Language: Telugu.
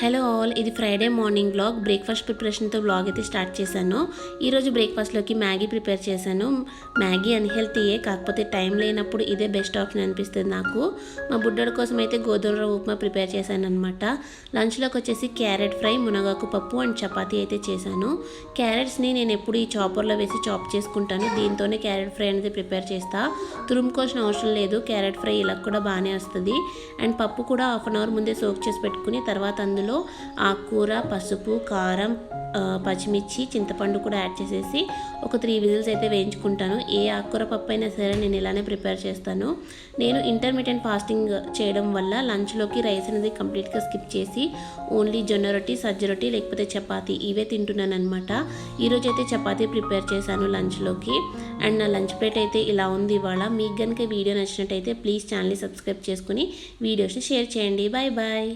హలో ఆల్, ఇది ఫ్రైడే మార్నింగ్ వ్లాగ్. బ్రేక్ఫాస్ట్ ప్రిపరేషన్తో వ్లాగ్ అయితే స్టార్ట్ చేశాను. ఈరోజు బ్రేక్ఫాస్ట్లోకి మ్యాగీ ప్రిపేర్ చేశాను. మ్యాగీ అన్హెల్తీయే, కాకపోతే టైం లేనప్పుడు ఇదే బెస్ట్ ఆప్షన్ అనిపిస్తుంది నాకు. మా బుడ్డోడి కోసం అయితే గోధుమ రవ్వ ఉప్మా ప్రిపేర్ చేశాను అనమాట. లంచ్లోకి వచ్చేసి క్యారెట్ ఫ్రై, మునగాకు పప్పు అండ్ చపాతీ అయితే చేశాను. క్యారెట్స్ని నేను ఎప్పుడు ఈ చాపర్లో వేసి చాప్ చేసుకుంటాను. దీంతోనే క్యారెట్ ఫ్రై అనేది ప్రిపేర్ చేస్తా. తురుముకోవాల్సిన అవసరం లేదు, క్యారెట్ ఫ్రై ఇలా కూడా బాగానే వస్తుంది. అండ్ పప్పు కూడా హాఫ్ అన్ అవర్ ముందే సోక్ చేసి పెట్టుకుని తర్వాత అందులో ఆకుకూర, పసుపు, కారం, పచ్చిమిర్చి, చింతపండు కూడా యాడ్ చేసేసి ఒక 3 విజిల్స్ అయితే వేయించుకుంటాను. ఏ ఆకుకూర పప్పు అయినా సరే నేను ఇలానే ప్రిపేర్ చేస్తాను. నేను ఇంటర్మీడియట్ ఫాస్టింగ్ చేయడం వల్ల లంచ్లోకి రైస్ అనేది కంప్లీట్గా స్కిప్ చేసి ఓన్లీ జొన్న రొట్టి, సజ్జ రొట్టి లేకపోతే చపాతీ ఇవే తింటున్నాను అనమాట. ఈరోజు అయితే చపాతీ ప్రిపేర్ చేశాను లంచ్లోకి. అండ్ నా లంచ్ ప్లేట్ అయితే ఇలా ఉంది ఇవాళ. మీకు కనుక వీడియో నచ్చినట్టయితే ప్లీజ్ ఛానల్ని సబ్స్క్రైబ్ చేసుకుని వీడియోస్ని షేర్ చేయండి. Bye bye.